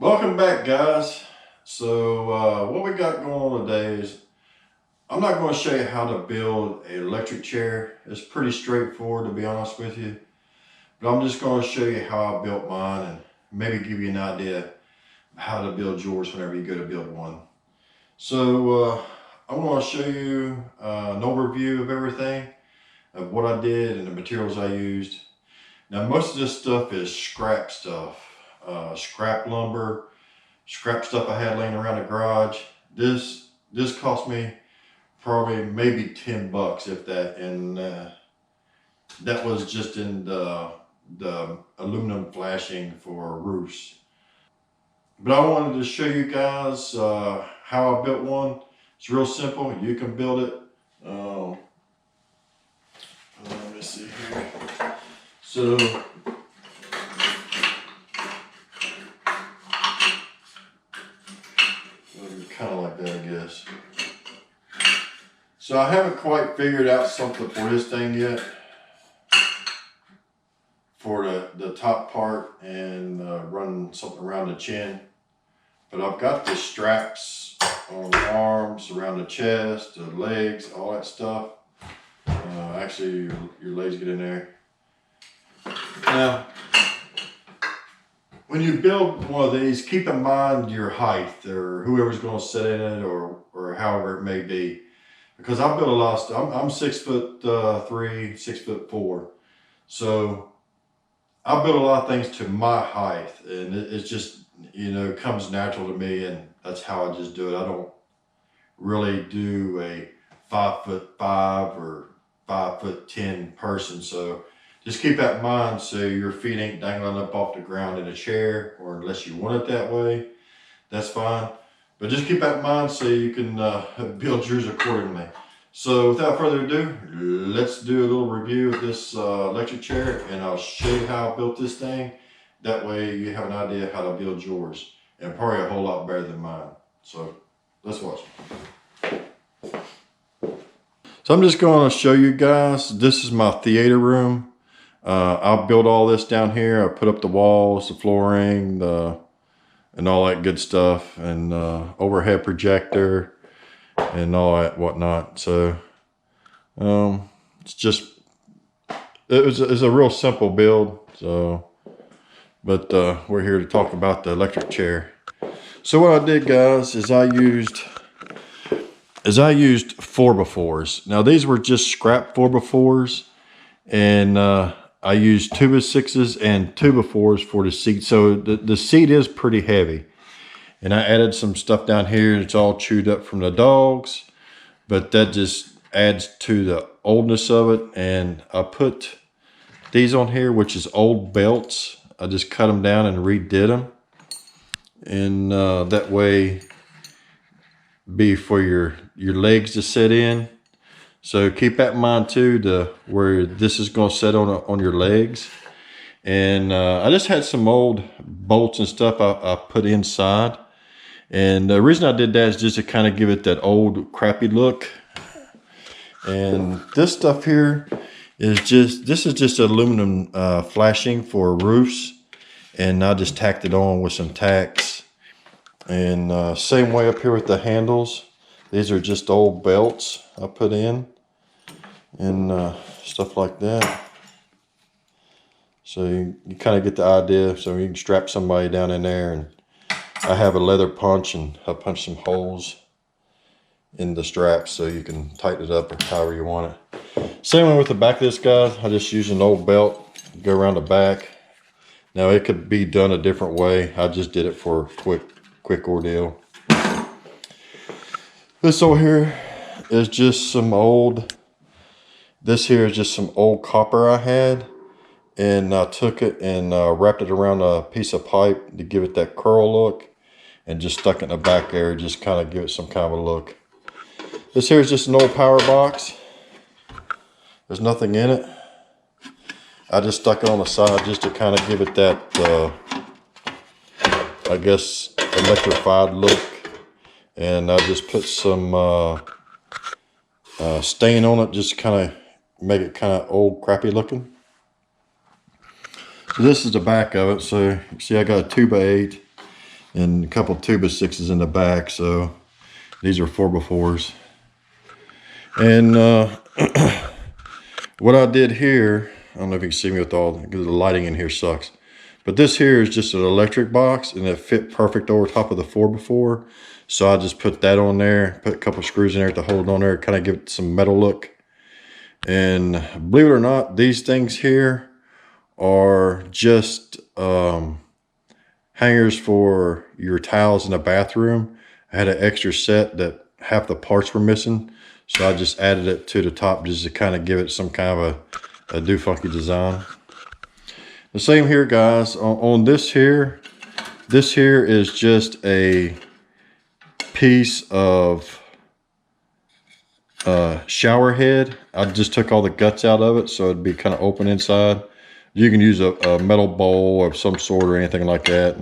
Welcome back, guys. So what we got going on today is I'm not going to show you how to build an electric chair. It's pretty straightforward, to be honest with you, but I'm just going to show you how I built mine and maybe give you an idea of how to build yours whenever you go to build one. So I'm going to show you an overview of everything, of what I did and the materials I used. Now most of this stuff is scrap stuff, scrap lumber, scrap stuff I had laying around the garage. This cost me probably maybe 10 bucks, if that, and that was just in the aluminum flashing for roofs. But I wanted to show you guys how I built one. It's real simple. You can build it. Let me see here. So kind of like that, I guess. So I haven't quite figured out something for this thing yet, for the top part, and run something around the chin. But I've got the straps on the arms, around the chest, the legs, all that stuff. Actually, your legs get in there. Now, when you build one of these, keep in mind your height, or whoever's going to sit in it, or however it may be. Because I built a lot of stuff. I'm 6'3", 6'4". So I built a lot of things to my height, and it's just, comes natural to me, and that's how I just do it. I don't really do a 5'5" or 5'10" person. So just keep that in mind, so your feet ain't dangling up off the ground in a chair, or unless you want it that way, that's fine. But just keep that in mind so you can build yours accordingly. So without further ado, let's do a little review of this electric chair, and I'll show you how I built this thing. That way you have an idea how to build yours, and probably a whole lot better than mine. So let's watch. So I'm just going to show you guys, this is my theater room. I built all this down here. I put up the walls, the flooring, and all that good stuff, and overhead projector and all that whatnot. So it's a real simple build. So, but we're here to talk about the electric chair. So what I did, guys, is I used 4x4s. Now these were just scrap 4x4s, and I used 2x6s and 2x4s for the seat. So the seat is pretty heavy. And I added some stuff down here. It's all chewed up from the dogs, but that just adds to the oldness of it. And I put these on here, which is old belts. I just cut them down and redid them. And that way be for your legs to sit in. So keep that in mind too, where this is going to sit on your legs. And I just had some old bolts and stuff I put inside. And the reason I did that is just to kind of give it that old crappy look. And this stuff here is just aluminum flashing for roofs. And I just tacked it on with some tacks. And same way up here with the handles. These are just old belts I put in, and stuff like that. So you kind of get the idea. So you can strap somebody down in there, and I have a leather punch, and I punch some holes in the straps so you can tighten it up or however you want it. Same way with the back of this, guys. I just use an old belt, go around the back. Now it could be done a different way. I just did it for a quick ordeal. This over here is just some old, this here is just some old copper I had, and I took it and wrapped it around a piece of pipe to give it that curl look, and just stuck it in the back there, just kind of give it some kind of a look. This here is just an old power box. There's nothing in it. I just stuck it on the side just to kind of give it that, I guess, electrified look. And I just put some stain on it, just kind of make it kind of old, crappy looking. So this is the back of it. So you see I got a 2x8. and a couple 2x6s in the back. So these are 4x4s. And what I did here, I don't know if you can see me with all, because the lighting in here sucks. But this here is just an electric box, and it fit perfect over top of the 4x4. So I just put that on there, put a couple screws in there to hold it on there, kind of give it some metal look. And believe it or not, these things here are just hangers for your towels in the bathroom. I had an extra set that half the parts were missing, so I just added it to the top just to kind of give it some kind of a do-funky design. The same here, guys. On this here is just a piece of shower head. I just took all the guts out of it so it'd be kind of open inside. You can use a metal bowl of some sort or anything like that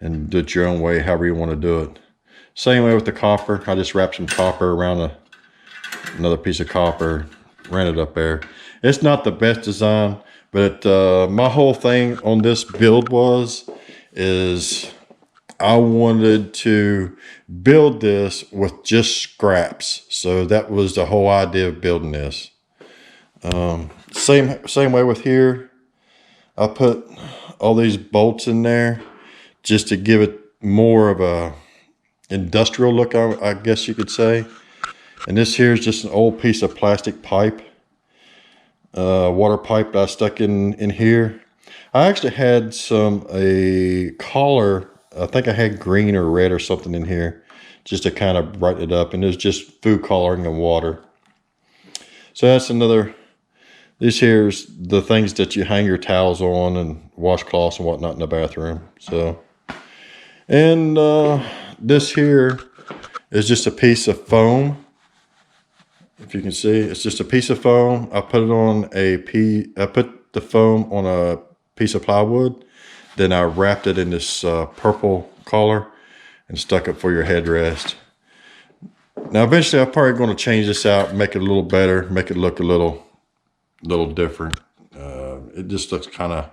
and do it your own way, however you want to do it. Same way with the copper. I just wrapped some copper around another piece of copper, ran it up there. It's not the best design, but my whole thing on this build is I wanted to build this with just scraps. So that was the whole idea of building this. Same way with here. I put all these bolts in there just to give it more of a industrial look, I guess you could say. And this here is just an old piece of plastic pipe, water pipe that I stuck in here. I actually had a collar. I think I had green or red or something in here just to kind of brighten it up. And it's just food coloring and water. So that's another. This here's the things that you hang your towels on and washcloths and whatnot in the bathroom. So, and this here is just a piece of foam. If you can see, it's just a piece of foam. I put the foam on a piece of plywood. Then I wrapped it in this purple collar and stuck it for your headrest. Now, eventually, I'm probably going to change this out, make it a little better, make it look a little different. It just looks kind of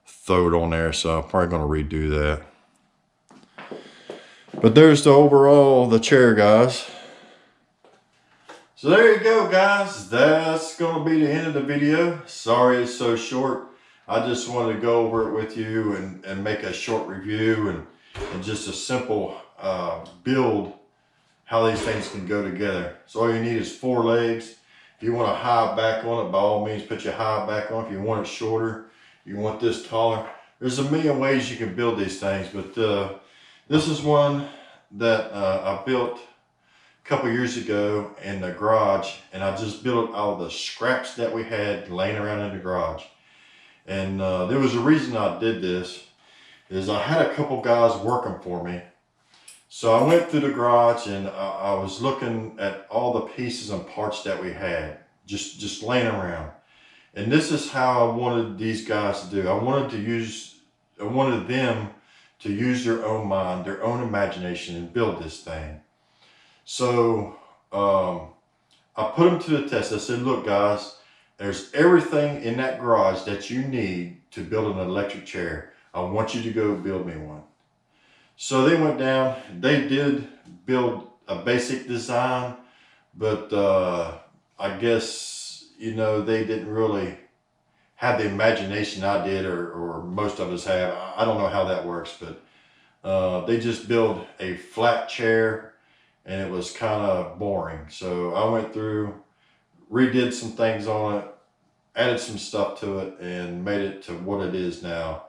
throwed on there, so I'm probably going to redo that. But there's the chair, guys. So there you go, guys. That's going to be the end of the video. Sorry it's so short. I just wanted to go over it with you and make a short review and just a simple build how these things can go together. So all you need is 4 legs. If you want a high back on it, by all means put your high back on. If you want it shorter, you want this taller. There's a million ways you can build these things, but this is one that I built a couple years ago in the garage, and I just built it out of the scraps that we had laying around in the garage. And there was a reason I did this, is I had a couple guys working for me. So I went through the garage and I was looking at all the pieces and parts that we had just laying around. And this is how I wanted these guys to do. I wanted them to use their own mind, their own imagination, and build this thing. So I put them to the test. I said, look guys, there's everything in that garage that you need to build an electric chair. I want you to go build me one. So they went down, they did build a basic design, but I guess, you know, they didn't really have the imagination I did, or most of us have. I don't know how that works, but they just built a flat chair and it was kind of boring. So I went through, redid some things on it, added some stuff to it, and made it to what it is now.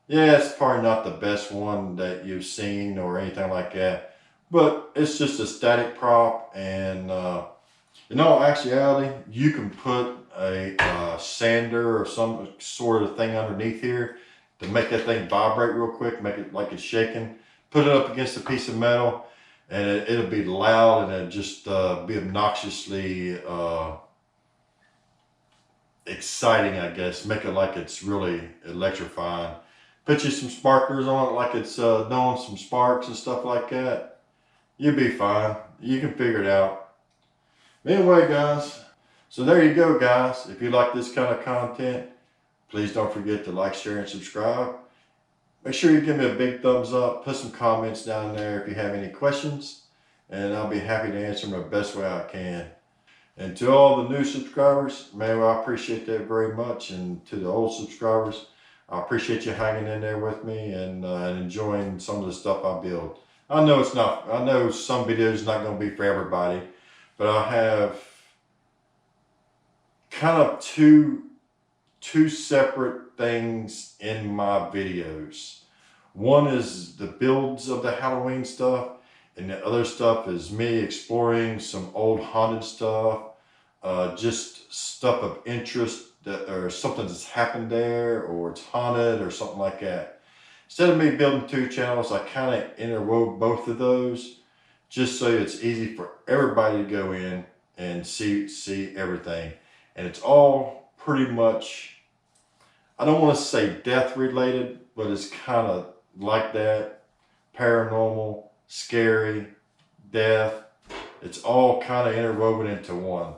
Yeah, it's probably not the best one that you've seen or anything like that, but it's just a static prop, and in all actuality, you can put a sander or some sort of thing underneath here to make that thing vibrate real quick, make it like it's shaking. Put it up against a piece of metal, and it'll be loud, and it'll just be obnoxiously exciting, I guess. Make it like it's really electrifying. Put you some sparklers on it like it's doing some sparks and stuff like that. You'll be fine. You can figure it out. Anyway, guys, so there you go, guys. If you like this kind of content, please don't forget to like, share, and subscribe. Make sure you give me a big thumbs up, put some comments down there if you have any questions, and I'll be happy to answer them the best way I can. And to all the new subscribers, man, I appreciate that very much. And to the old subscribers, I appreciate you hanging in there with me and enjoying some of the stuff I build. I know some videos not going to be for everybody, but I have kind of two separate things in my videos. One is the builds of the Halloween stuff, and the other stuff is me exploring some old haunted stuff, just stuff of interest or something that's happened there, or it's haunted or something like that. Instead of me building two channels, I kind of interwove both of those just so it's easy for everybody to go in and see everything. And it's all pretty much, I don't want to say death related, but it's kind of like that. Paranormal, scary, death. It's all kind of interwoven into one.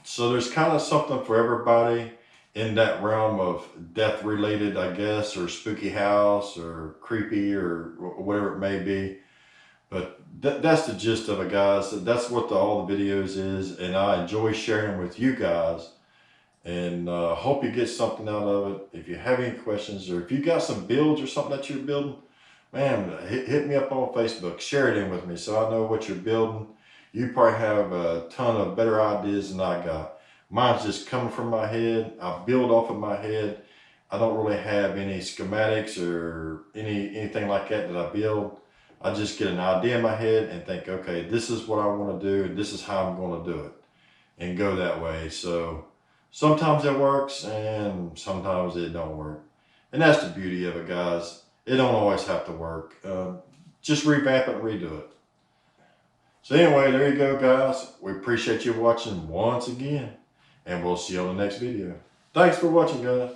So there's kind of something for everybody in that realm of death related, I guess, or spooky house or creepy or whatever it may be. But that's the gist of it, guys. That's what all the videos is, and I enjoy sharing them with you guys. And hope you get something out of it. If you have any questions, or if you got some builds or something that you're building, man, hit me up on Facebook. Share it in with me so I know what you're building. You probably have a ton of better ideas than I got. Mine's just coming from my head. I build off of my head. I don't really have any schematics or anything like that I build. I just get an idea in my head and think, okay, this is what I want to do, and this is how I'm going to do it, and go that way. So sometimes it works, and sometimes it don't work. And that's the beauty of it, guys. It don't always have to work. Just revamp it and redo it. So anyway, there you go, guys. We appreciate you watching once again, and we'll see you on the next video. Thanks for watching, guys.